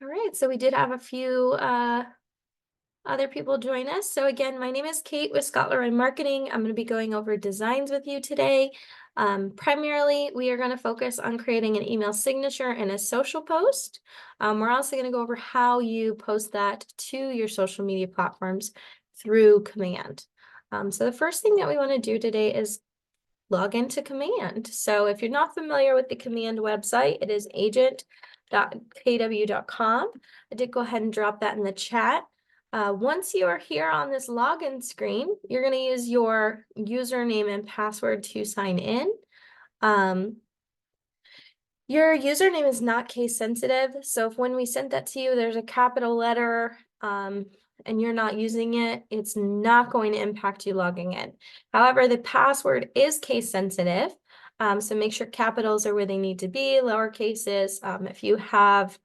All right, so we did have a few other people join us. So again, my name is Kate with Scott Leroy Marketing. I'm going to be going over designs with you today. Primarily, we are going to focus on creating an email signature and a social post. We're also going to go over how you post that to your social media platforms through Command. So the first thing that we want to do today is log into Command. So if you're not familiar with the Command website, it is agent.kw.com. I did go ahead and drop that in the chat. Once you are here on this login screen, you're going to use your username and password to sign in. Your username is not case sensitive, so if when we sent that to you, there's a capital letter and you're not using it, it's not going to impact you logging in. However, the password is case sensitive, so make sure capitals are where they need to be, lower cases. If you have,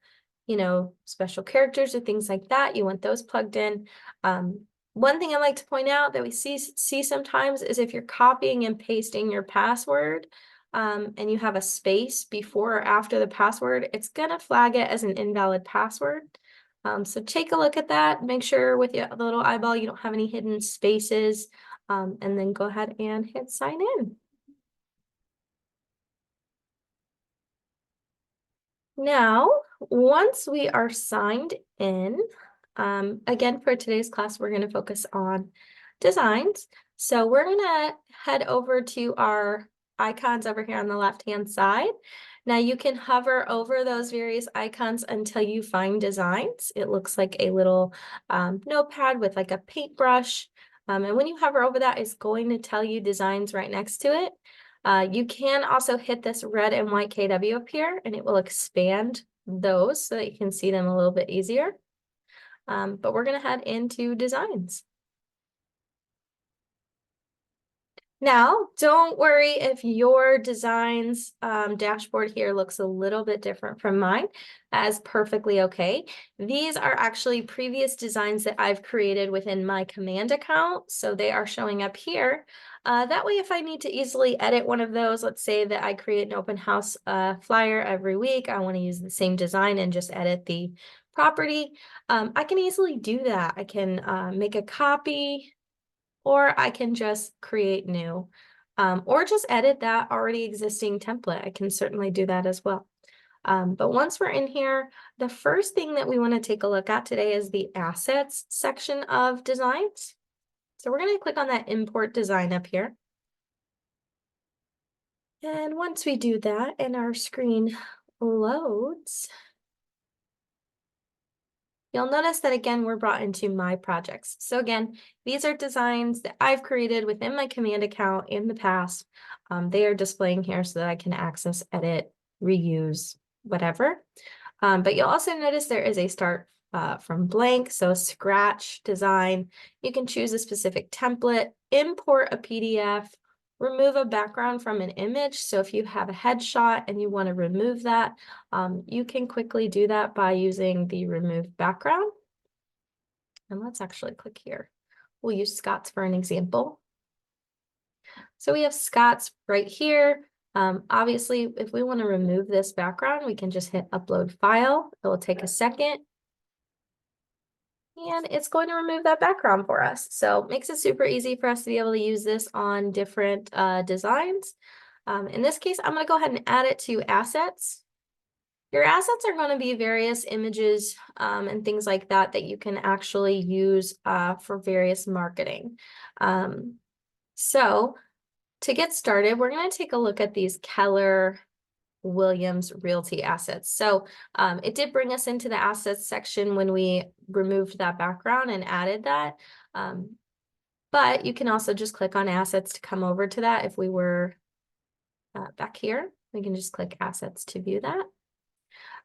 special characters or things like that, you want those plugged in. One thing I like to point out that we see sometimes is if you're copying and pasting your password, and you have a space before or after the password, it's going to flag it as an invalid password. So take a look at that. Make sure with the little eyeball you don't have any hidden spaces, and then go ahead and hit sign in. Now, once we are signed in, again, for today's class, we're going to focus on designs. So we're going to head over to our icons over here on the left-hand side. Now you can hover over those various icons until you find designs. It looks like a little notepad with like a paintbrush. And when you hover over that, it's going to tell you designs right next to it. You can also hit this red and white KW up here and it will expand those so that you can see them a little bit easier. But we're going to head into designs. Now, don't worry if your designs dashboard here looks a little bit different from mine, as perfectly okay. These are actually previous designs that I've created within my Command account, so they are showing up here. That way, if I need to easily edit one of those, let's say that I create an open house flyer every week, I want to use the same design and just edit the property, I can easily do that. I can make a copy, or I can just create new, or just edit that already existing template. I can certainly do that as well. But once we're in here, the first thing that we want to take a look at today is the assets section of designs. So we're going to click on that import design up here. And once we do that and our screen loads, you'll notice that again, we're brought into my projects. So again, these are designs that I've created within my Command account in the past. They are displaying here so that I can access, edit, reuse, whatever. But you'll also notice there is a start from blank, so scratch design. You can choose a specific template, import a PDF, remove a background from an image. So if you have a headshot and you want to remove that, you can quickly do that by using the remove background. And let's actually click here. We'll use Scott's for an example. So we have Scott's right here. Obviously, if we want to remove this background, we can just hit upload file. It will take a second. And it's going to remove that background for us. So it makes it super easy for us to be able to use this on different designs. In this case, I'm going to go ahead and add it to assets. Your assets are going to be various images and things like that that you can actually use for various marketing. So to get started, we're going to take a look at these Keller Williams Realty assets. So it did bring us into the assets section when we removed that background and added that. But you can also just click on assets to come over to that. If we were back here, we can just click assets to view that.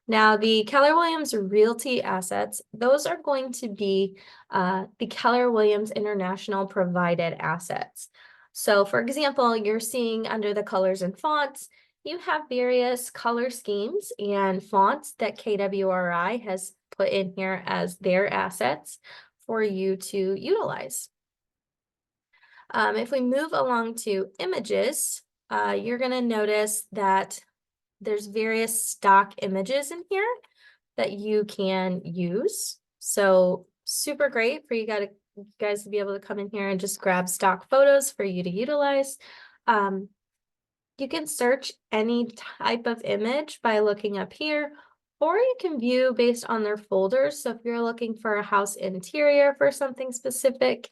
Now, the Keller Williams Realty assets, those are going to be the Keller Williams International provided assets. So for example, you're seeing under the colors and fonts, you have various color schemes and fonts that KWRI has put in here as their assets for you to utilize. If we move along to images, you're going to notice that there's various stock images in here that you can use. So super great for you guys to be able to come in here and just grab stock photos for you to utilize. You can search any type of image by looking up here, or you can view based on their folders. So if you're looking for a house interior for something specific,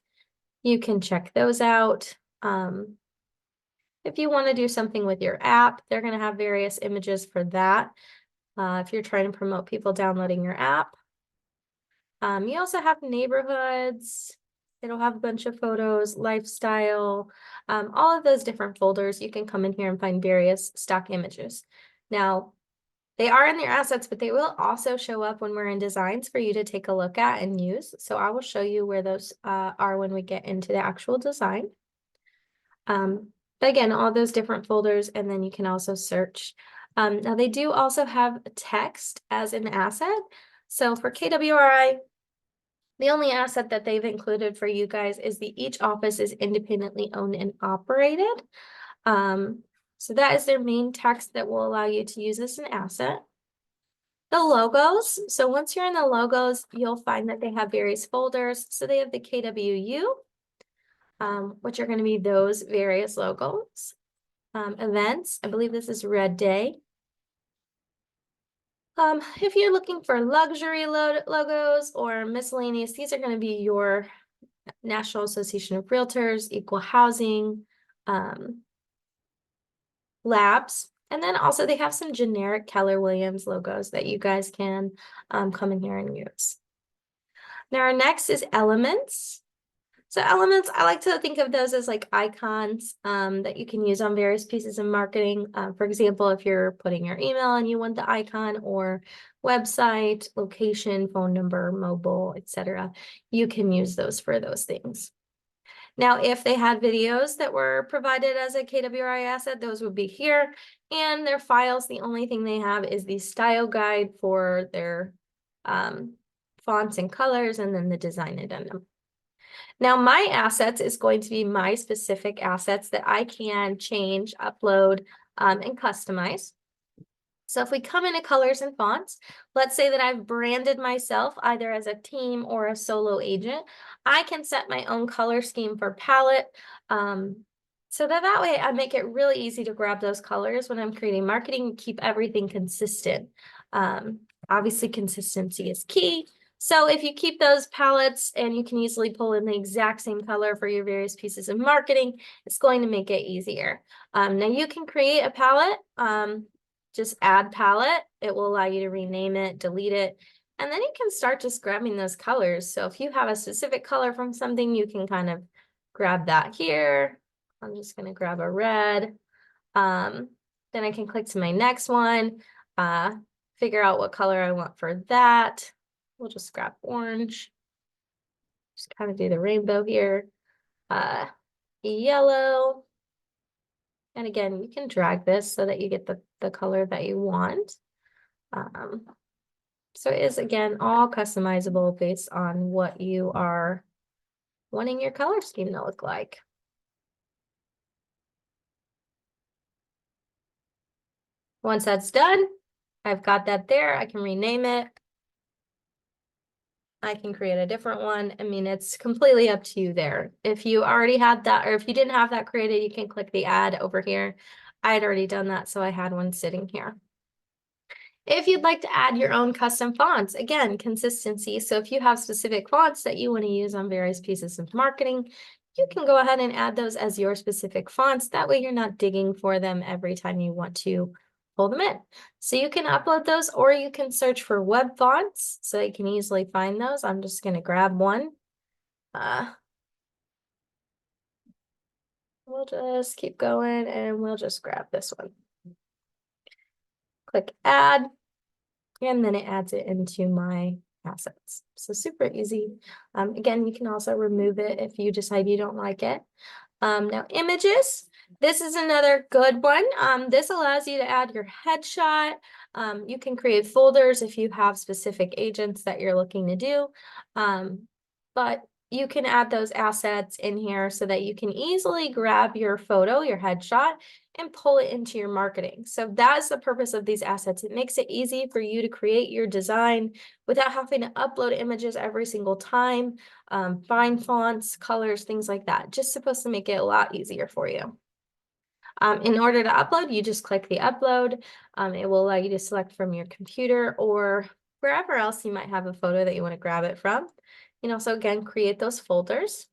you can check those out. If you want to do something with your app, they're going to have various images for that. If you're trying to promote people downloading your app. You also have neighborhoods. It'll have a bunch of photos, lifestyle, all of those different folders. You can come in here and find various stock images. Now, they are in their assets, but they will also show up when we're in designs for you to take a look at and use. So I will show you where those are when we get into the actual design. But again, all those different folders, and then you can also search. Now they do also have text as an asset. So for KWRI, the only asset that they've included for you guys is each office is independently owned and operated. So that is their main text that will allow you to use as an asset. The logos. So once you're in the logos, you'll find that they have various folders. So they have the KWU, which are going to be those various logos. Events, I believe this is Red Day. If you're looking for luxury logos or miscellaneous, these are going to be your National Association of Realtors, Equal Housing, Labs. And then also they have some generic Keller Williams logos that you guys can come in here and use. Now our next is elements. So elements, I like to think of those as like icons that you can use on various pieces of marketing. For example, if you're putting your email and you want the icon, or website, location, phone number, mobile, etc., you can use those for those things. Now, if they had videos that were provided as a KWRI asset, those would be here. And their files, the only thing they have is the style guide for their fonts and colors, and then the design addendum. Now, my assets is going to be my specific assets that I can change, upload, and customize. So if we come into colors and fonts, let's say that I've branded myself either as a team or a solo agent, I can set my own color scheme for palette. So that way I make it really easy to grab those colors when I'm creating marketing and keep everything consistent. Obviously, consistency is key. So if you keep those palettes and you can easily pull in the exact same color for your various pieces of marketing, it's going to make it easier. Now you can create a palette, just add palette. It will allow you to rename it, delete it, and then you can start just grabbing those colors. So if you have a specific color from something, you can kind of grab that here. I'm just going to grab a red. Then I can click to my next one, figure out what color I want for that. We'll just grab orange. Just kind of do the rainbow here. Yellow. And again, you can drag this so that you get the color that you want. So it is, again, all customizable based on what you are wanting your color scheme to look like. Once that's done, I've got that there. I can rename it. I can create a different one. I mean, it's completely up to you there. If you already had that, or if you didn't have that created, you can click the add over here. I had already done that, so I had one sitting here. If you'd like to add your own custom fonts, again, consistency. So if you have specific fonts that you want to use on various pieces of marketing, you can go ahead and add those as your specific fonts. That way you're not digging for them every time you want to pull them in. So you can upload those, or you can search for web fonts so you can easily find those. I'm just going to grab one. We'll just keep going and we'll just grab this one. Click add, and then it adds it into my assets. So super easy. Again, you can also remove it if you decide you don't like it. Now images. This is another good one. This allows you to add your headshot. You can create folders if you have specific agents that you're looking to do. But you can add those assets in here so that you can easily grab your photo, your headshot, and pull it into your marketing. So that's the purpose of these assets. It makes it easy for you to create your design without having to upload images every single time, find fonts, colors, things like that. Just supposed to make it a lot easier for you. In order to upload, you just click the upload. It will allow you to select from your computer or wherever else you might have a photo that you want to grab it from. You can also, again, create those folders.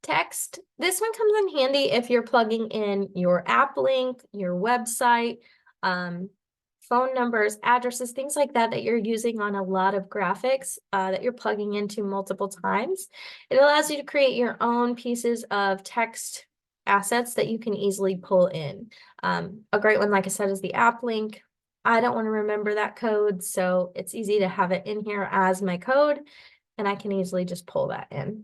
Text, this one comes in handy if you're plugging in your app link, your website, phone numbers, addresses, things like that that you're using on a lot of graphics that you're plugging into multiple times. It allows you to create your own pieces of text assets that you can easily pull in. A great one, like I said, is the app link. I don't want to remember that code, so it's easy to have it in here as my code, and I can easily just pull that in.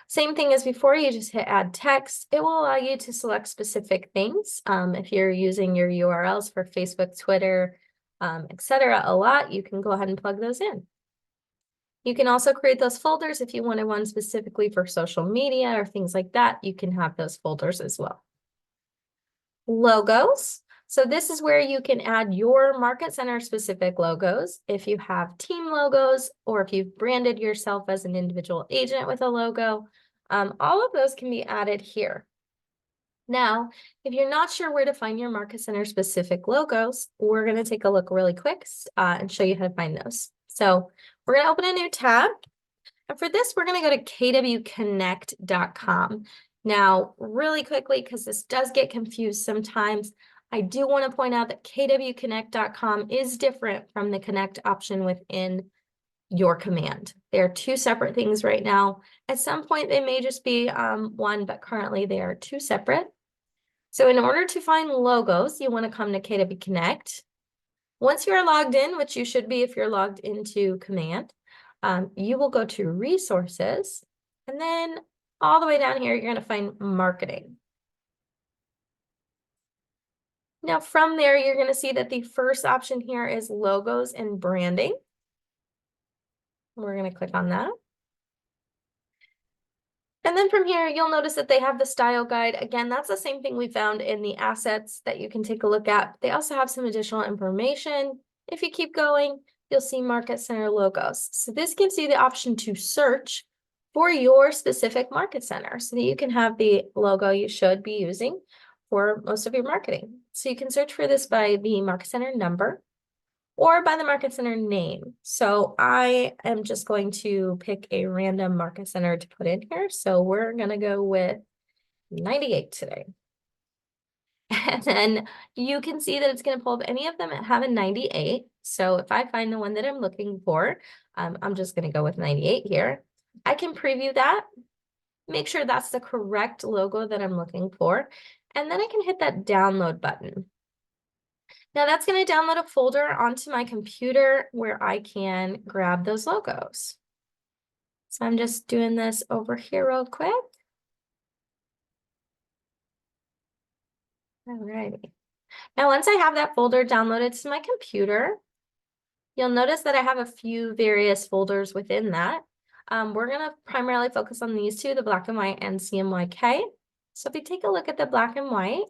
Same thing as before, you just hit add text. It will allow you to select specific things. If you're using your URLs for Facebook, Twitter, etc. a lot, you can go ahead and plug those in. You can also create those folders if you wanted one specifically for social media or things like that. You can have those folders as well. Logos. So this is where you can add your market center specific logos. If you have team logos or if you've branded yourself as an individual agent with a logo, all of those can be added here. Now, if you're not sure where to find your market center specific logos, we're going to take a look really quick and show you how to find those. So we're going to open a new tab. And for this, we're going to go to kwconnect.com. Now, really quickly, because this does get confused sometimes, I do want to point out that kwconnect.com is different from the connect option within your command. They're two separate things right now. At some point, they may just be one, but currently they are two separate. So in order to find logos, you want to come to KW Connect. Once you're logged in, which you should be if you're logged into command, you will go to resources, and then all the way down here, you're going to find marketing. Now from there, you're going to see that the first option here is logos and branding. We're going to click on that. And then from here, you'll notice that they have the style guide. Again, that's the same thing we found in the assets that you can take a look at. They also have some additional information. If you keep going, you'll see market center logos. So this gives you the option to search for your specific market center so that you can have the logo you should be using for most of your marketing. So you can search for this by the market center number or by the market center name. So I am just going to pick a random market center to put in here. So we're going to go with 98 today. And then you can see that it's going to pull up any of them that have a 98. So if I find the one that I'm looking for, I'm just going to go with 98 here. I can preview that, make sure that's the correct logo that I'm looking for, and then I can hit that download button. Now that's going to download a folder onto my computer where I can grab those logos. So I'm just doing this over here real quick. Alrighty. Now once I have that folder downloaded to my computer, you'll notice that I have a few various folders within that. We're going to primarily focus on these two, the black and white and CMYK. So if we take a look at the black and white,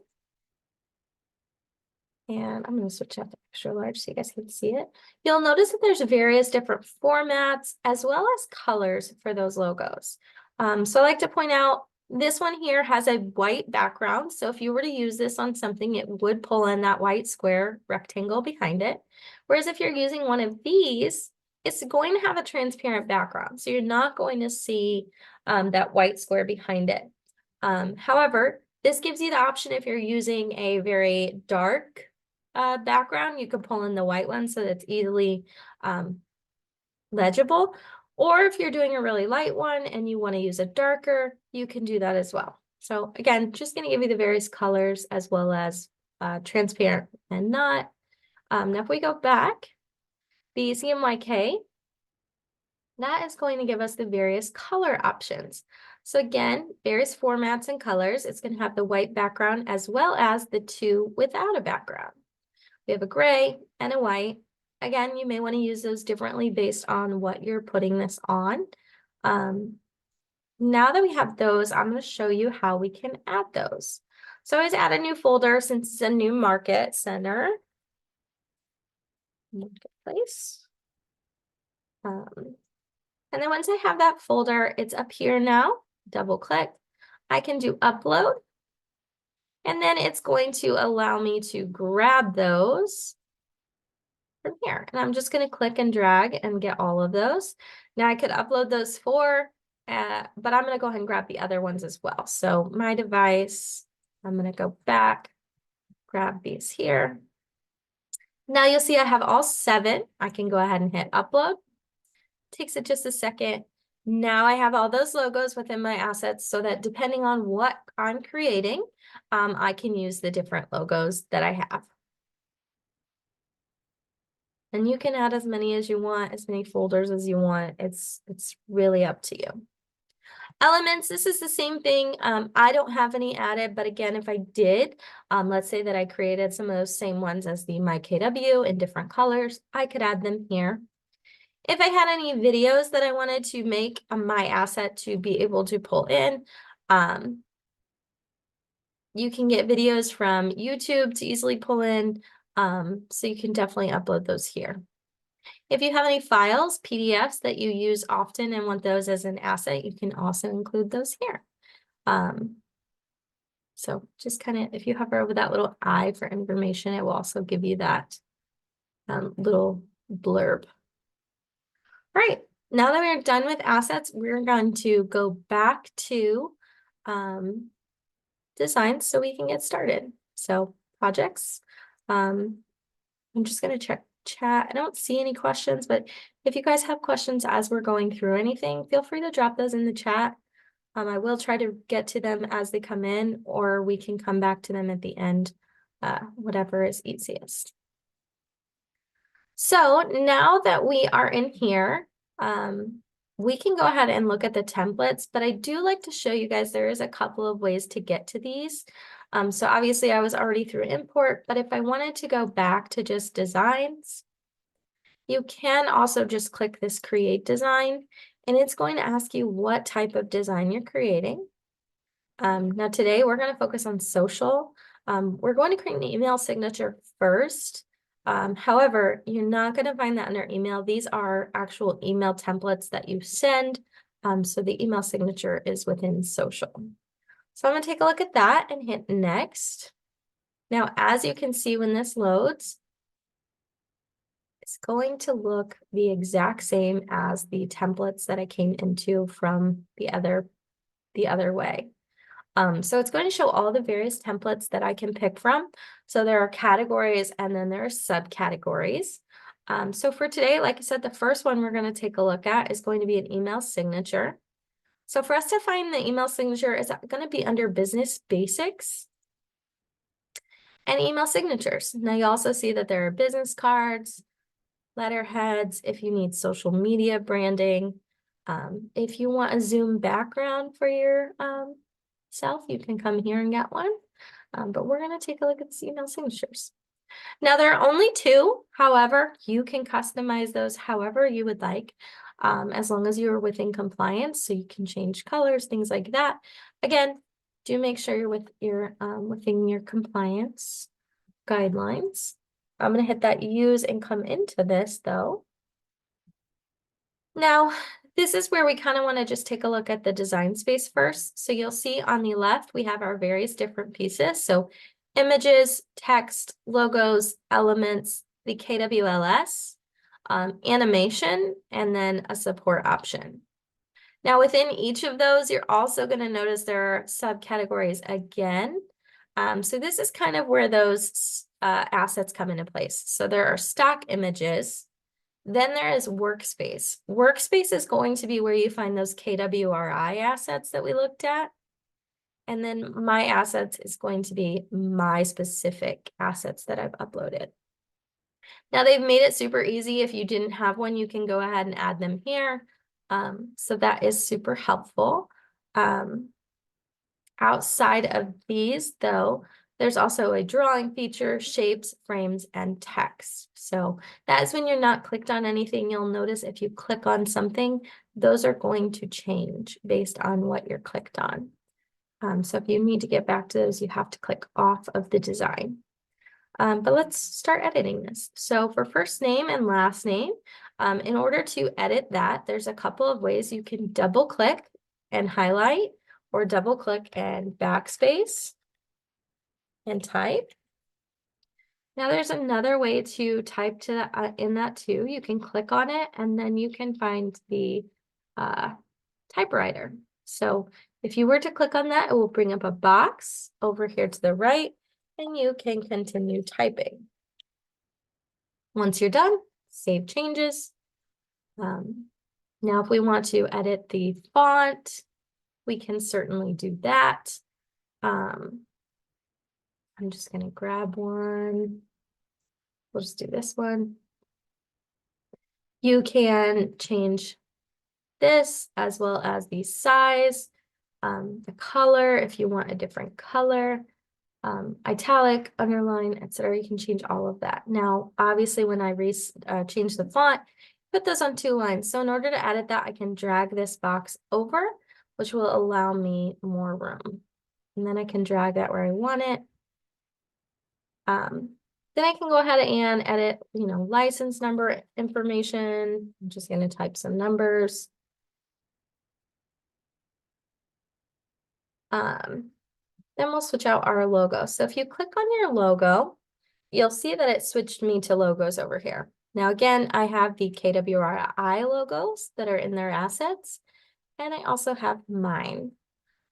and I'm going to switch out to extra large so you guys can see it. You'll notice that there's various different formats as well as colors for those logos. So I like to point out this one here has a white background. So if you were to use this on something, it would pull in that white square rectangle behind it. Whereas if you're using one of these, it's going to have a transparent background. So you're not going to see that white square behind it. However, this gives you the option if you're using a very dark background, you could pull in the white one so that's easily legible. Or if you're doing a really light one and you want to use a darker, you can do that as well. So again, just going to give you the various colors as well as transparent and not. Now if we go back, the CMYK, that is going to give us the various color options. So again, various formats and colors. It's going to have the white background as well as the two without a background. We have a gray and a white. Again, you may want to use those differently based on what you're putting this on. Now that we have those, I'm going to show you how we can add those. So I always add a new folder since it's a new market center. Marketplace. And then once I have that folder, it's up here now. Double click. I can do upload. And then it's going to allow me to grab those from here. And I'm just going to click and drag and get all of those. Now I could upload those four, but I'm going to go ahead and grab the other ones as well. So my device, I'm going to go back, grab these here. Now you'll see I have all 7. I can go ahead and hit upload. Takes it just a second. Now I have all those logos within my assets so that depending on what I'm creating, I can use the different logos that I have. And you can add as many as you want, as many folders as you want. It's really up to you. Elements, this is the same thing. I don't have any added, but again, if I did, let's say that I created some of those same ones as the MyKW in different colors, I could add them here. If I had any videos that I wanted to make my asset to be able to pull in, you can get videos from YouTube to easily pull in, so you can definitely upload those here. If you have any files, PDFs that you use often and want those as an asset, you can also include those here. So just kind of, if you hover over that little I for information, it will also give you that little blurb. All right, now that we're done with assets, we're going to go back to design so we can get started. So projects, I'm just going to check chat. I don't see any questions, but if you guys have questions as we're going through anything, feel free to drop those in the chat. I will try to get to them as they come in, or we can come back to them at the end, whatever is easiest. So now that we are in here, we can go ahead and look at the templates, but I do like to show you guys there is a couple of ways to get to these. So obviously I was already through import, but if I wanted to go back to just designs, you can also just click this create design, and it's going to ask you what type of design you're creating. Now today we're going to focus on social. We're going to create an email signature first. However, you're not going to find that under email. These are actual email templates that you send. So the email signature is within social. So I'm going to take a look at that and hit next. Now, as you can see when this loads, it's going to look the exact same as the templates that I came into from the other way. So it's going to show all the various templates that I can pick from. So there are categories and then there are subcategories. So for today, like I said, the first one we're going to take a look at is going to be an email signature. So for us to find the email signature is going to be under Business Basics and email signatures. Now you also see that there are business cards, letterheads, if you need social media branding. If you want a Zoom background for your self, you can come here and get one. But we're going to take a look at the email signatures. Now there are only 2. However, you can customize those however you would like, as long as you're within compliance. So you can change colors, things like that. Again, do make sure you're within your compliance guidelines. I'm going to hit that use and come into this though. Now, this is where we kind of want to just take a look at the design space first. So you'll see on the left, we have our various different pieces. So images, text, logos, elements, the KWLS, animation, and then a support option. Now within each of those, you're also going to notice there are subcategories again. So this is kind of where those assets come into place. So there are stock images. Then there is workspace. Workspace is going to be where you find those KWRI assets that we looked at. And then my assets is going to be my specific assets that I've uploaded. Now they've made it super easy. If you didn't have one, you can go ahead and add them here. So that is super helpful. Outside of these though, There's also a drawing feature, shapes, frames, and text. So that is when you're not clicked on anything. You'll notice if you click on something, those are going to change based on what you're clicked on. So if you need to get back to those, you have to click off of the design. But let's start editing this. So for first name and last name, in order to edit that, there's a couple of ways. You can double click and highlight, or double click and backspace and type. Now there's another way to type to in that too. You can click on it and then you can find the typewriter. So if you were to click on that, it will bring up a box over here to the right and you can continue typing. Once you're done, save changes. Now if we want to edit the font, we can certainly do that. I'm just going to grab one. We'll just do this one. You can change this as well as the size, the color, if you want a different color, italic, underline, etc. You can change all of that. Now, obviously, when I change the font, put those on 2 lines. So in order to edit that, I can drag this box over, which will allow me more room. And then I can drag that where I want it. Then I can go ahead and edit, license number information. I'm just going to type some numbers. Then we'll switch out our logo. So if you click on your logo, you'll see that it switched me to logos over here. Now, again, I have the KWRI logos that are in their assets, and I also have mine.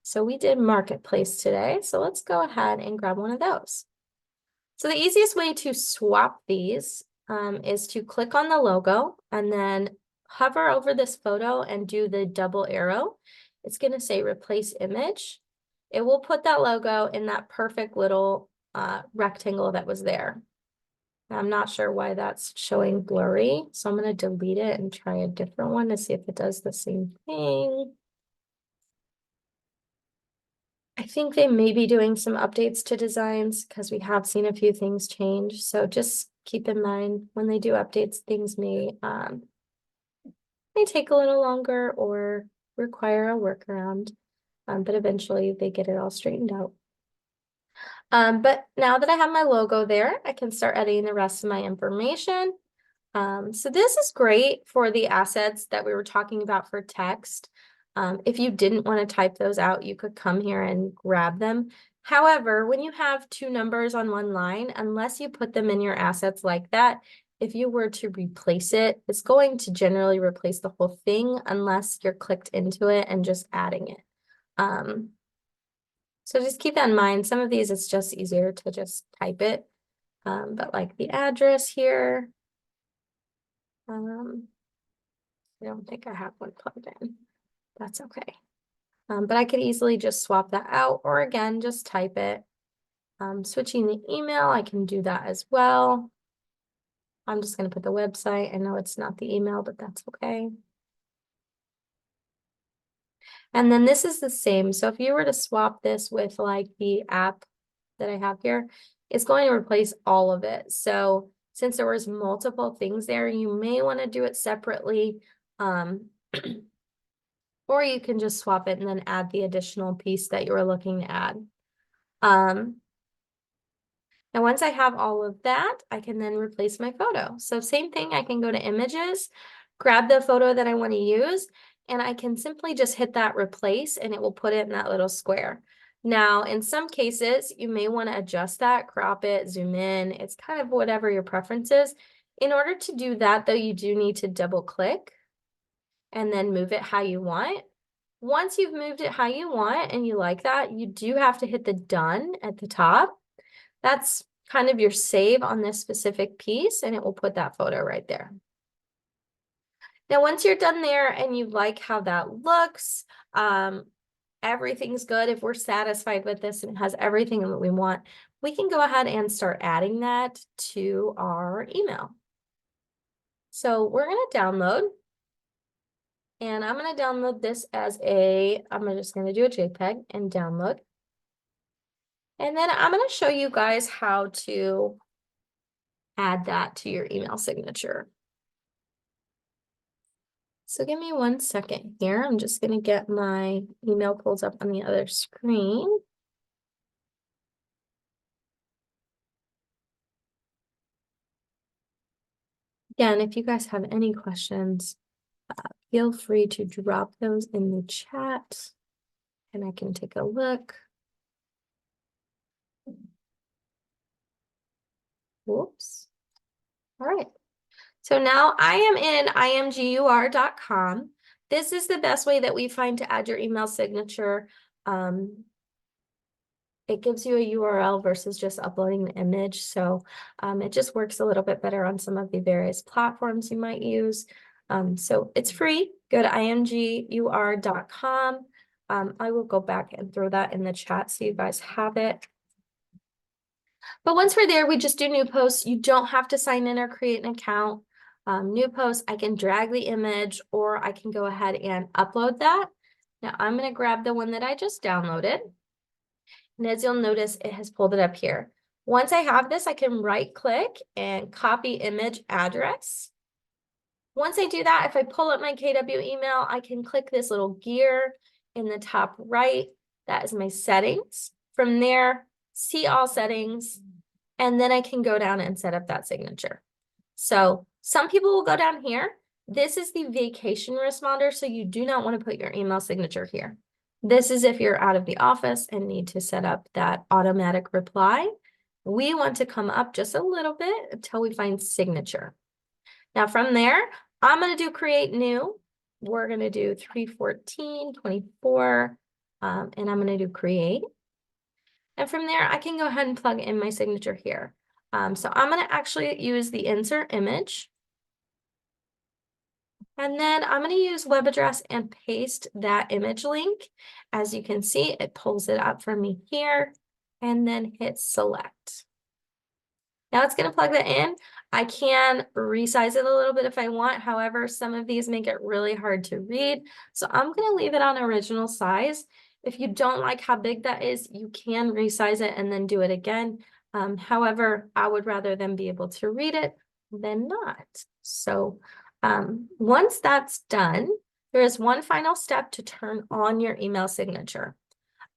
So we did Marketplace today. So let's go ahead and grab one of those. So the easiest way to swap these is to click on the logo and then hover over this photo and do the double arrow. It's going to say replace image. It will put that logo in that perfect little rectangle that was there. I'm not sure why that's showing blurry, so I'm going to delete it and try a different one to see if it does the same thing. I think they may be doing some updates to designs because we have seen a few things change. So just keep in mind when they do updates, things may take a little longer or require a workaround, but eventually they get it all straightened out. But now that I have my logo there, I can start editing the rest of my information. So this is great for the assets that we were talking about for text. If you didn't want to type those out, you could come here and grab them. However, when you have 2 numbers on one line, unless you put them in your assets like that, if you were to replace it, it's going to generally replace the whole thing unless you're clicked into it and just adding it. So just keep that in mind. Some of these, it's just easier to just type it. But like the address here, I don't think I have one plugged in. That's okay. But I could easily just swap that out, or again, just type it. Switching the email, I can do that as well. I'm just going to put the website. I know it's not the email, but that's okay. And then this is the same. So if you were to swap this with like the app that I have here, it's going to replace all of it. So since there was multiple things there, you may want to do it separately. Or you can just swap it and then add the additional piece that you were looking to add. And once I have all of that, I can then replace my photo. So same thing, I can go to images, grab the photo that I want to use, and I can simply just hit that replace and it will put it in that little square. Now, in some cases, you may want to adjust that, crop it, zoom in. It's kind of whatever your preference is. In order to do that, though, you do need to double click and then move it how you want. Once you've moved it how you want and you like that, you do have to hit the done at the top. That's kind of your save on this specific piece, and it will put that photo right there. Now, once you're done there and you like how that looks, everything's good. If we're satisfied with this and it has everything that we want, we can go ahead and start adding that to our email. So we're going to download. And I'm going to download this as I'm just going to do a JPEG and download. And then I'm going to show you guys how to add that to your email signature. So give me 1 second here. I'm just going to get my email pulled up on the other screen. Again, if you guys have any questions, feel free to drop those in the chat and I can take a look. Whoops. All right. So now I am in imgur.com. This is the best way that we find to add your email signature. It gives you a URL versus just uploading the image. So it just works a little bit better on some of the various platforms you might use. So it's free. Go to imgur.com. I will go back and throw that in the chat so you guys have it. But once we're there, we just do new posts. You don't have to sign in or create an account. New posts, I can drag the image or I can go ahead and upload that. Now I'm going to grab the one that I just downloaded. And as you'll notice, it has pulled it up here. Once I have this, I can right click and copy image address. Once I do that, if I pull up my KW email, I can click this little gear in the top right. That is my settings. From there, see all settings, and then I can go down and set up that signature. So some people will go down here. This is the vacation responder, so you do not want to put your email signature here. This is if you're out of the office and need to set up that automatic reply. We want to come up just a little bit until we find signature. Now from there, I'm going to do create new. We're going to do 3/14/24, and I'm going to do create. And from there, I can go ahead and plug in my signature here. So I'm going to actually use the insert image. And then I'm going to use web address and paste that image link. As you can see, it pulls it up for me here and then hit select. Now it's going to plug that in. I can resize it a little bit if I want. However, some of these make it really hard to read. So I'm going to leave it on original size. If you don't like how big that is, you can resize it and then do it again. However, I would rather them be able to read it than not. So once that's done, there is one final step to turn on your email signature.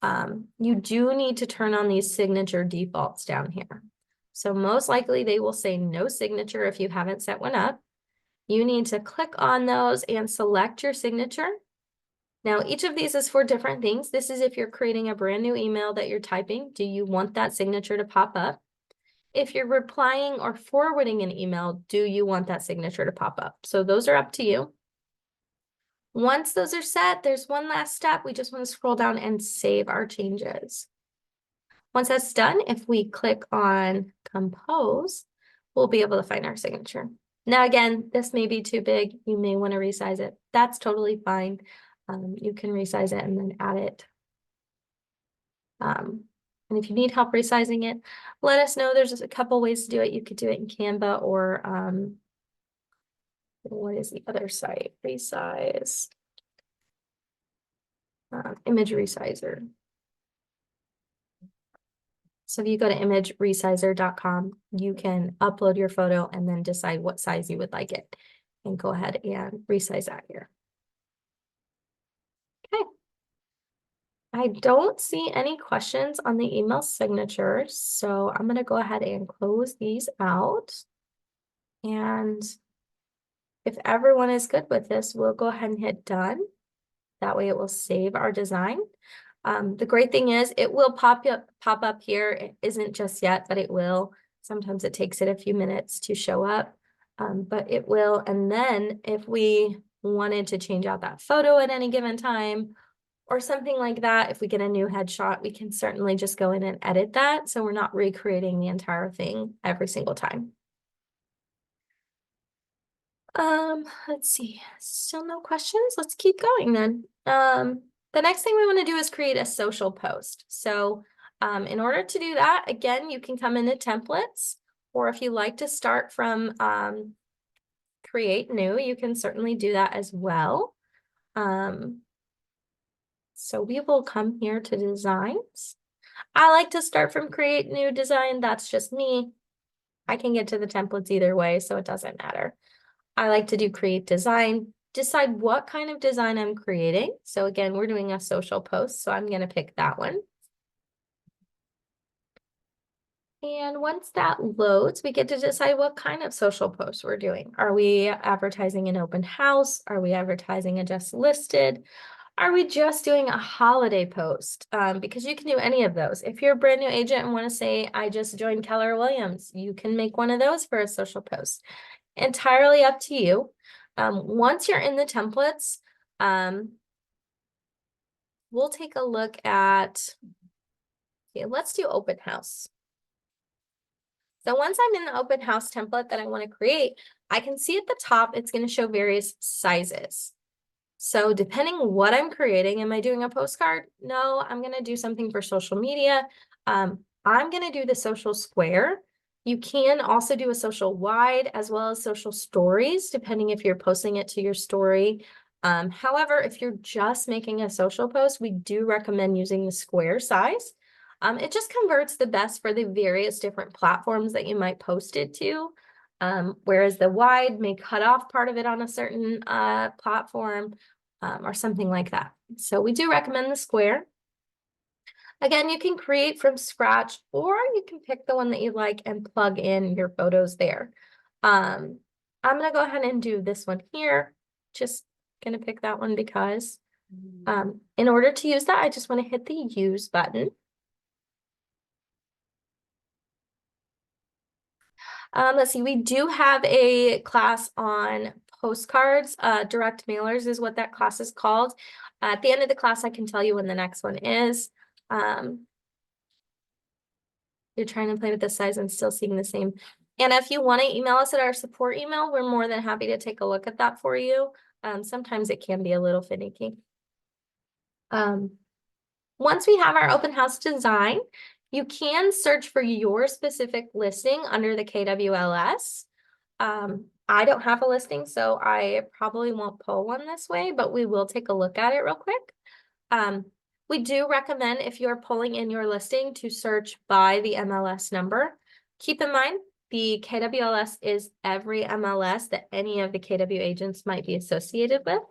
You do need to turn on these signature defaults down here. So most likely they will say no signature if you haven't set one up. You need to click on those and select your signature. Now, each of these is for different things. This is if you're creating a brand new email that you're typing. Do you want that signature to pop up? If you're replying or forwarding an email, do you want that signature to pop up? So those are up to you. Once those are set, there's one last step. We just want to scroll down and save our changes. Once that's done, if we click on compose, we'll be able to find our signature. Now, again, this may be too big. You may want to resize it. That's totally fine. You can resize it and then add it. And if you need help resizing it, let us know. There's just a couple ways to do it. You could do it in Canva or what is the other site? Resize. Image Resizer. So if you go to imageresizer.com, you can upload your photo and then decide what size you would like it and go ahead and resize that here. Okay. I don't see any questions on the email signatures, so I'm going to go ahead and close these out. And if everyone is good with this, we'll go ahead and hit done. That way it will save our design. The great thing is it will pop up here. It isn't just yet, but it will. Sometimes it takes it a few minutes to show up, but it will. And then if we wanted to change out that photo at any given time or something like that, if we get a new headshot, we can certainly just go in and edit that. So we're not recreating the entire thing every single time. Let's see, still no questions. Let's keep going then. The next thing we want to do is create a social post. So in order to do that, again, you can come into templates, or if you like to start from create new, you can certainly do that as well. So we will come here to designs. I like to start from create new design. That's just me. I can get to the templates either way, so it doesn't matter. I like to do create design, decide what kind of design I'm creating. So again, we're doing a social post, so I'm going to pick that one. And once that loads, we get to decide what kind of social posts we're doing. Are we advertising an open house? Are we advertising a just listed? Are we just doing a holiday post? Because you can do any of those. If you're a brand new agent and want to say, I just joined Keller Williams, you can make one of those for a social post. Entirely up to you. Once you're in the templates, we'll take a look at, okay, let's do open house. So once I'm in the open house template that I want to create, I can see at the top, it's going to show various sizes. So depending what I'm creating, am I doing a postcard? No, I'm going to do something for social media. I'm going to do the social square. You can also do a social wide as well as social stories, depending if you're posting it to your story. However, if you're just making a social post, we do recommend using the square size. It just converts the best for the various different platforms that you might post it to. Whereas the wide may cut off part of it on a certain platform or something like that. So we do recommend the square. Again, you can create from scratch, or you can pick the one that you like and plug in your photos there. I'm going to go ahead and do this one here. Just going to pick that one because in order to use that, I just want to hit the use button. Let's see, we do have a class on postcards. Direct mailers is what that class is called. At the end of the class, I can tell you when the next one is. You're trying to play with the size and still seeing the same. And if you want to email us at our support email, we're more than happy to take a look at that for you. Sometimes it can be a little finicky. Once we have our open house design, you can search for your specific listing under the KWLS. I don't have a listing, so I probably won't pull one this way, but we will take a look at it real quick. We do recommend, if you're pulling in your listing, to search by the MLS number. Keep in mind, the KWLS is every MLS that any of the KW agents might be associated with.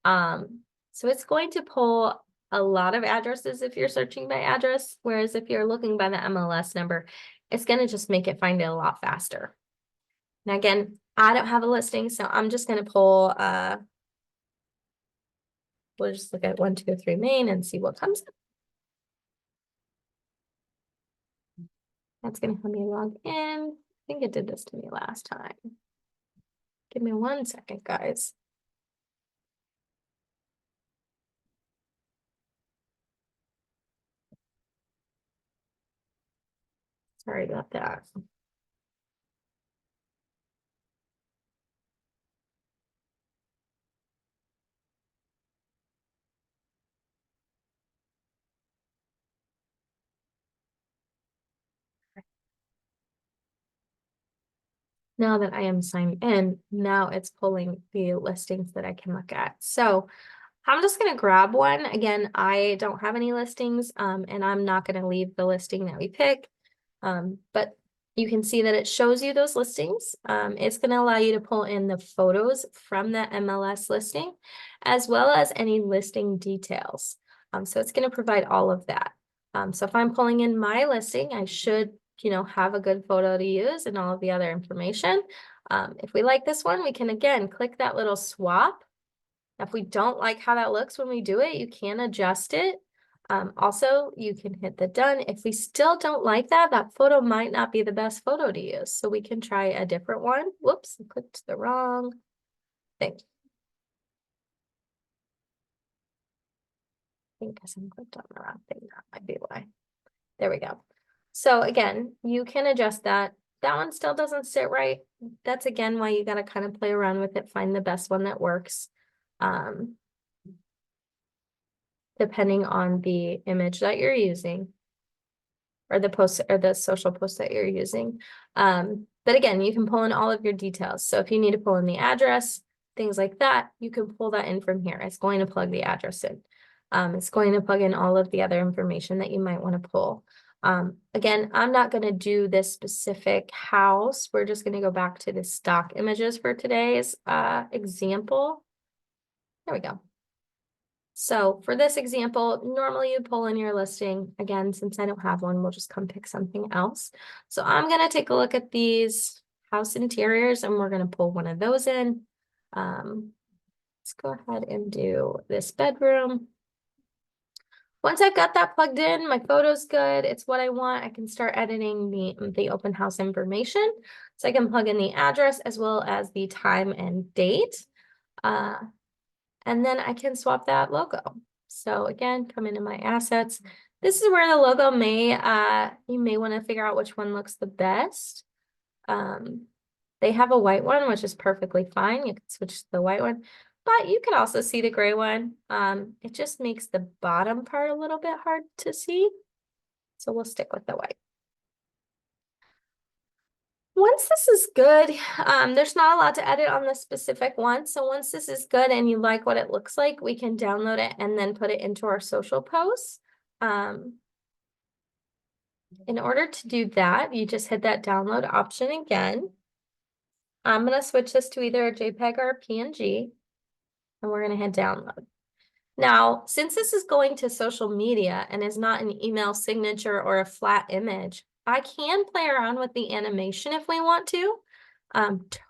So it's going to pull a lot of addresses if you're searching by address, whereas if you're looking by the MLS number, it's going to just make it find it a lot faster. Now, again, I don't have a listing, so I'm just going to pull, we'll just look at 123 Main and see what comes up. That's going to help me log in. I think it did this to me last time. Give me 1 second, guys. Sorry about that. Now that I am signed in, now it's pulling the listings that I can look at. So I'm just going to grab one. Again, I don't have any listings, and I'm not going to leave the listing that we pick. But you can see that it shows you those listings. It's going to allow you to pull in the photos from the MLS listing, as well as any listing details. So it's going to provide all of that. So if I'm pulling in my listing, I should, have a good photo to use and all of the other information. If we like this one, we can, again, click that little swap. If we don't like how that looks when we do it, you can adjust it. Also, you can hit the done. If we still don't like that, that photo might not be the best photo to use. So we can try a different one. Whoops, I clicked the wrong thing. I think I clicked on the wrong thing. That might be why. There we go. So again, you can adjust that. That one still doesn't sit right. That's again why you got to kind of play around with it, find the best one that works. Depending on the image that you're using or the post or the social post that you're using. But again, you can pull in all of your details. So if you need to pull in the address, things like that, you can pull that in from here. It's going to plug the address in. It's going to plug in all of the other information that you might want to pull. Again, I'm not going to do this specific house. We're just going to go back to the stock images for today's example. There we go. So for this example, normally you pull in your listing. Again, since I don't have one, we'll just come pick something else. So I'm going to take a look at these house interiors and we're going to pull one of those in. Let's go ahead and do this bedroom. Once I've got that plugged in, my photo's good, it's what I want, I can start editing the open house information. So I can plug in the address as well as the time and date. And then I can swap that logo. So again, come into my assets. This is where the logo you may want to figure out which one looks the best. They have a white one, which is perfectly fine. You can switch to the white one. But you can also see the gray one. It just makes the bottom part a little bit hard to see. So we'll stick with the white. Once this is good, there's not a lot to edit on this specific one. So once this is good and you like what it looks like, we can download it and then put it into our social posts. In order to do that, you just hit that download option again. I'm going to switch this to either a JPEG or a PNG. And we're going to hit download. Now, since this is going to social media and is not an email signature or a flat image, I can play around with the animation if we want to.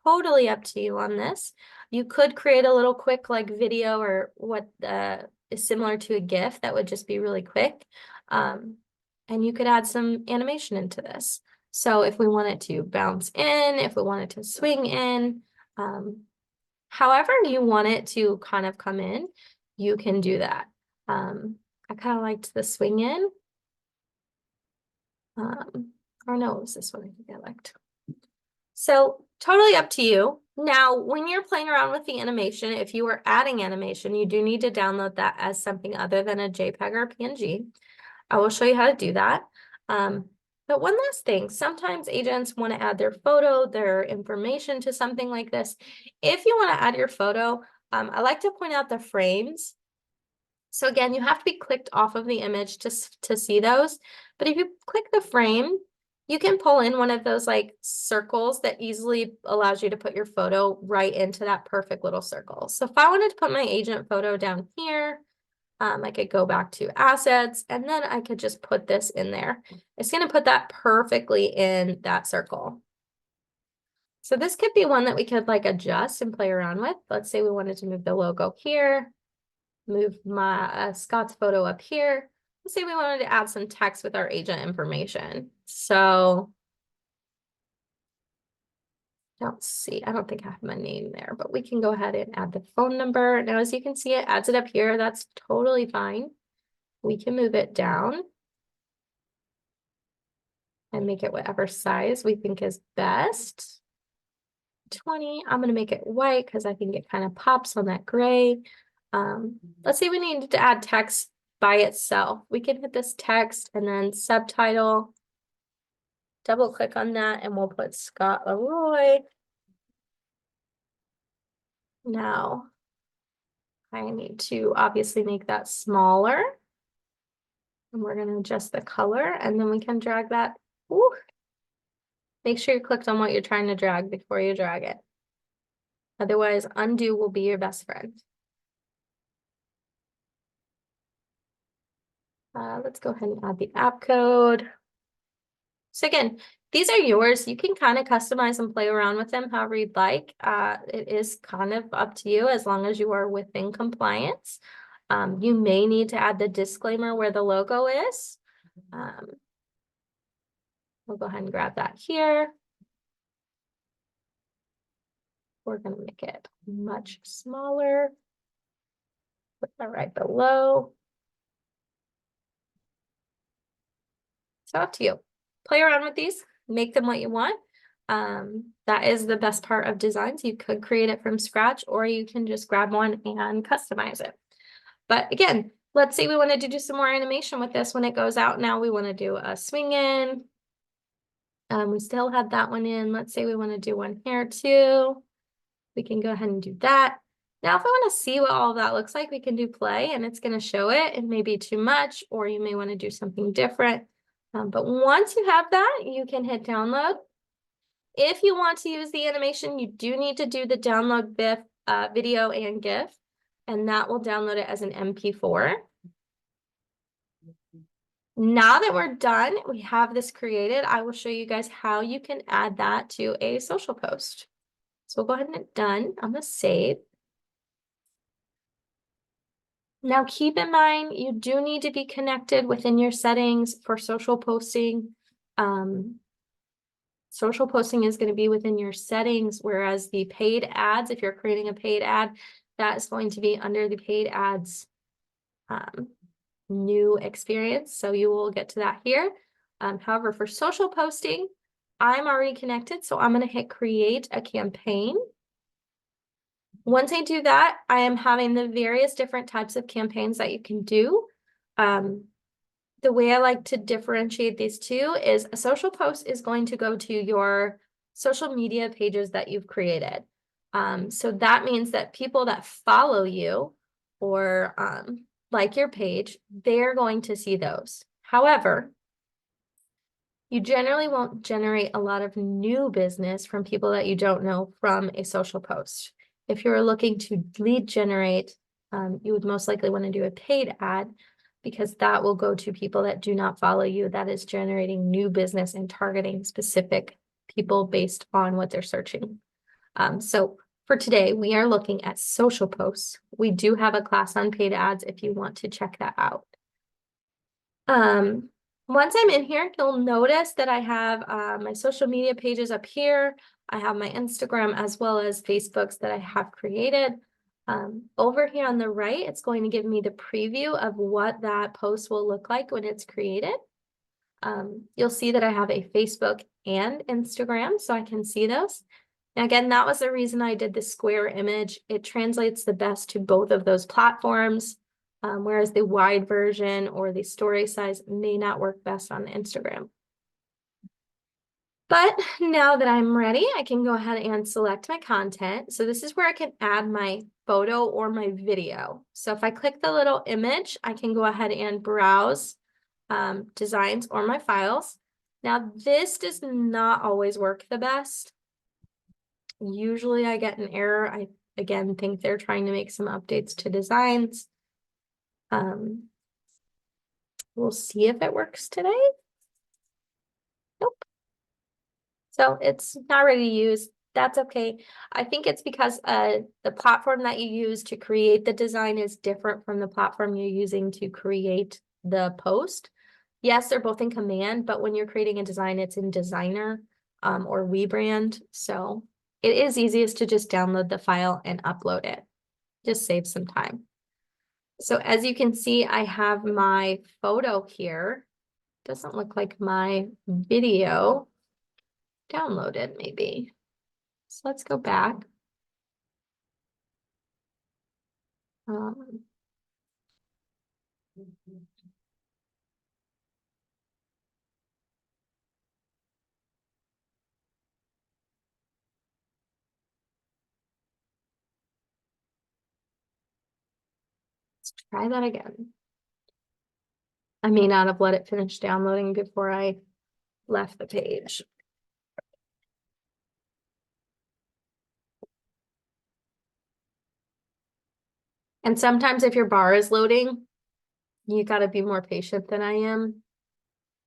Totally up to you on this. You could create a little quick like video or what is similar to a GIF that would just be really quick. And you could add some animation into this. So if we wanted to bounce in, if we wanted to swing in, however you want it to kind of come in, you can do that. I kind of liked the swing in. Or no, it was this one I think I liked. So totally up to you. Now, when you're playing around with the animation, if you are adding animation, you do need to download that as something other than a JPEG or PNG. I will show you how to do that. But one last thing, sometimes agents want to add their photo, their information to something like this. If you want to add your photo, I like to point out the frames. So again, you have to be clicked off of the image to see those. But if you click the frame, you can pull in one of those like circles that easily allows you to put your photo right into that perfect little circle. So if I wanted to put my agent photo down here, I could go back to assets and then I could just put this in there. It's going to put that perfectly in that circle. So this could be one that we could like adjust and play around with. Let's say we wanted to move the logo here, move my Scott's photo up here. Let's say we wanted to add some text with our agent information. So I don't think I have my name there, but we can go ahead and add the phone number. Now, as you can see, it adds it up here. That's totally fine. We can move it down and make it whatever size we think is best. 20, I'm gonna make it white because I think it kind of pops on that gray. Let's say we need to add text by itself. We can hit this text and then subtitle. Double click on that and we'll put Scott Leroy. Now, I need to obviously make that smaller. And we're going to adjust the color and then we can drag that. Ooh. Make sure you clicked on what you're trying to drag before you drag it. Otherwise, undo will be your best friend. Let's go ahead and add the app code. So again, these are yours. You can kind of customize and play around with them however you'd like. It is kind of up to you as long as you are within compliance. You may need to add the disclaimer where the logo is. We'll go ahead and grab that here. We're going to make it much smaller. Put that right below. So up to you. Play around with these, make them what you want. That is the best part of designs. You could create it from scratch or you can just grab one and customize it. But again, let's say we wanted to do some more animation with this when it goes out. Now we want to do a swing in. We still have that one in. Let's say we want to do one here too. We can go ahead and do that. Now, if I want to see what all of that looks like, we can do play and it's going to show it. It may be too much, or you may want to do something different. But once you have that, you can hit download. If you want to use the animation, you do need to do the download video and GIF, and that will download it as an MP4. Now that we're done, we have this created, I will show you guys how you can add that to a social post. So we'll go ahead and hit done. I'm gonna save. Now keep in mind, you do need to be connected within your settings for social posting. Social posting is going to be within your settings, whereas the paid ads, if you're creating a paid ad, that is going to be under the paid ads new experience. So you will get to that here. However, for social posting, I'm already connected, so I'm going to hit create a campaign. Once I do that, I am having the various different types of campaigns that you can do. The way I like to differentiate these two is a social post is going to go to your social media pages that you've created. So that means that people that follow you or like your page, they're going to see those. However, you generally won't generate a lot of new business from people that you don't know from a social post. If you're looking to lead generate, you would most likely want to do a paid ad because that will go to people that do not follow you. That is generating new business and targeting specific people based on what they're searching. So for today, we are looking at social posts. We do have a class on paid ads if you want to check that out. Once I'm in here, you'll notice that I have my social media pages up here. I have my Instagram as well as Facebooks that I have created. Over here on the right, it's going to give me the preview of what that post will look like when it's created. You'll see that I have a Facebook and Instagram, so I can see those. Now, again, that was the reason I did the square image. It translates the best to both of those platforms, whereas the wide version or the story size may not work best on Instagram. But now that I'm ready, I can go ahead and select my content. So this is where I can add my photo or my video. So if I click the little image, I can go ahead and browse designs or my files. Now this does not always work the best. Usually I get an error. I, again, think they're trying to make some updates to designs. We'll see if it works today. Nope. So it's not ready to use. That's okay. I think it's because the platform that you use to create the design is different from the platform you're using to create the post. Yes, they're both in Command, but when you're creating a design, it's in Designer or WeBrand. So it is easiest to just download the file and upload it. Just save some time. So as you can see, I have my photo here. Doesn't look like my video downloaded maybe. So let's go back. Let's try that again. I may not have let it finish downloading before I left the page. And sometimes if your bar is loading, you got to be more patient than I am.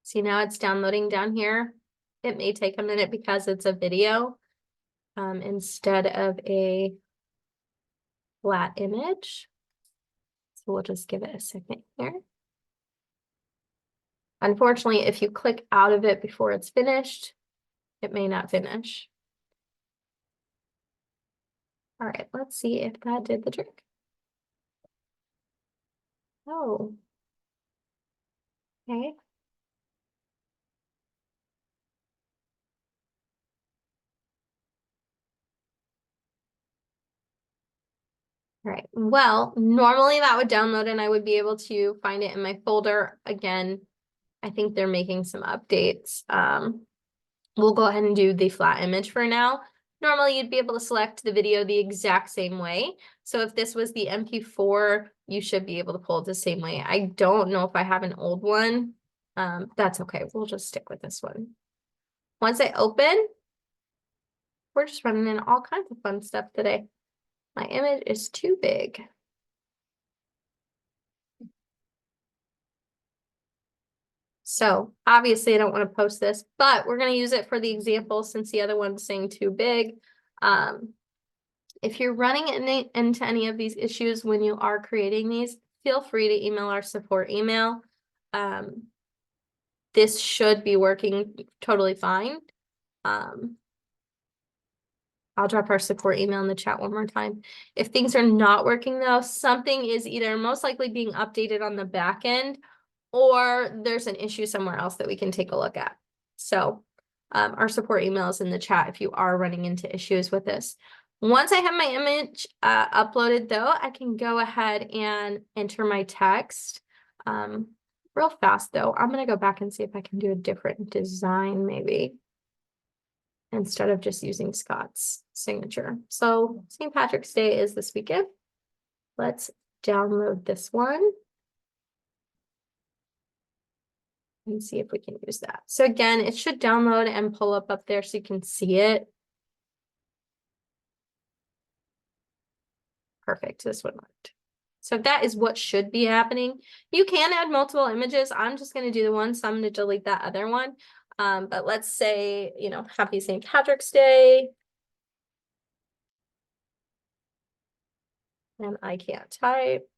See, now it's downloading down here. It may take a minute because it's a video instead of a flat image. So we'll just give it a second here. Unfortunately, if you click out of it before it's finished, it may not finish. All right, let's see if that did the trick. Oh. Okay. All right. Well, normally that would download and I would be able to find it in my folder. Again, I think they're making some updates. We'll go ahead and do the flat image for now. Normally you'd be able to select the video the exact same way. So if this was the MP4, you should be able to pull it the same way. I don't know if I have an old one. That's okay. We'll just stick with this one. Once I open, we're just running in all kinds of fun stuff today. My image is too big. So obviously I don't want to post this, but we're going to use it for the example since the other one's saying too big. If you're running into any of these issues when you are creating these, feel free to email our support email. This should be working totally fine. I'll drop our support email in the chat one more time. If things are not working though, something is either most likely being updated on the back end, or there's an issue somewhere else that we can take a look at. So our support email is in the chat if you are running into issues with this. Once I have my image uploaded though, I can go ahead and enter my text. Real fast though, I'm gonna go back and see if I can do a different design maybe, instead of just using Scott's signature. So St. Patrick's Day is this weekend. Let's download this one and see if we can use that. So again, it should download and pull up there so you can see it. Perfect, this one worked. So that is what should be happening. You can add multiple images. I'm just going to do the one, so I'm going to delete that other one. But let's say, you know, happy St. Patrick's Day. And I can't type.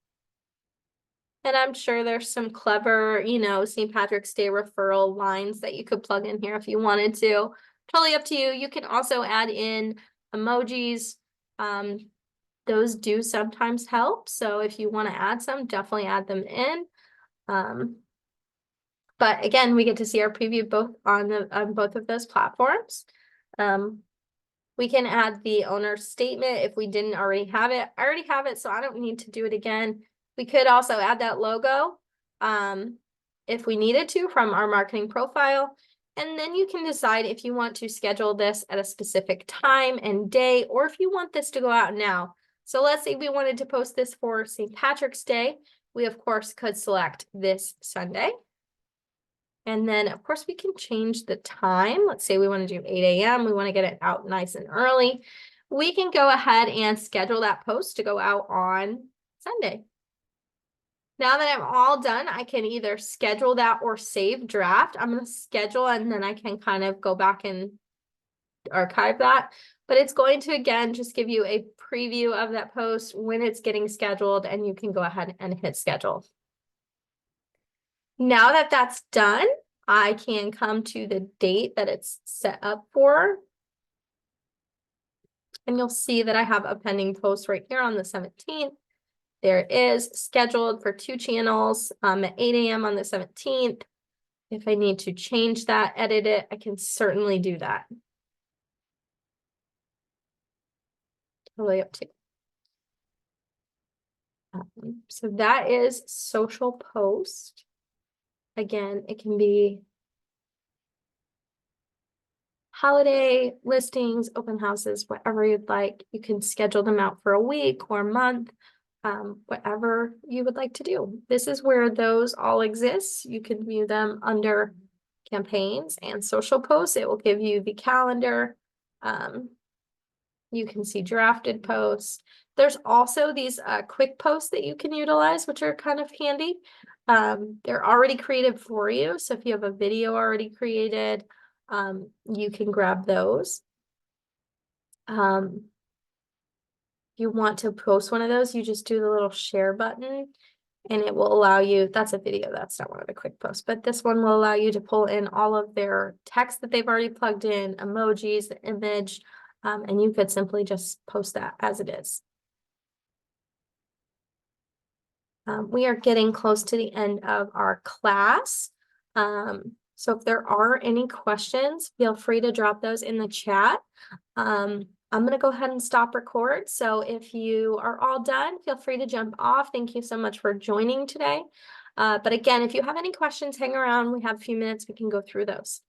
And I'm sure there's some clever, you know, St. Patrick's Day referral lines that you could plug in here if you wanted to. Totally up to you. You can also add in emojis. Those do sometimes help. So if you want to add some, definitely add them in. But again, we get to see our preview both on both of those platforms. We can add the owner statement if we didn't already have it. I already have it, so I don't need to do it again. We could also add that logo if we needed to from our marketing profile. And then you can decide if you want to schedule this at a specific time and day, or if you want this to go out now. So let's say we wanted to post this for St. Patrick's Day. We, of course, could select this Sunday. And then, of course, we can change the time. Let's say we want to do 8 a.m. We want to get it out nice and early. We can go ahead and schedule that post to go out on Sunday. Now that I'm all done, I can either schedule that or save draft. I'm going to schedule and then I can kind of go back and archive that. But it's going to, again, just give you a preview of that post when it's getting scheduled, and you can go ahead and hit schedule. Now that that's done, I can come to the date that it's set up for. And you'll see that I have a pending post right here on the 17th. There it is, scheduled for 2 channels at 8 a.m. on the 17th. If I need to change that, edit it, I can certainly do that. Totally up to you. So that is social post. Again, it can be holiday listings, open houses, whatever you'd like. You can schedule them out for a week or a month, whatever you would like to do. This is where those all exist. You can view them under campaigns and social posts. It will give you the calendar. You can see drafted posts. There's also these quick posts that you can utilize, which are kind of handy. They're already created for you. So if you have a video already created, you can grab those. If you want to post one of those, you just do the little share button and it will allow you, that's a video, that's not one of the quick posts, but this one will allow you to pull in all of their text that they've already plugged in, emojis, the image, and you could simply just post that as it is. We are getting close to the end of our class. So if there are any questions, feel free to drop those in the chat. I'm going to go ahead and stop record. So if you are all done, feel free to jump off. Thank you so much for joining today. But again, if you have any questions, hang around. We have a few minutes. We can go through those.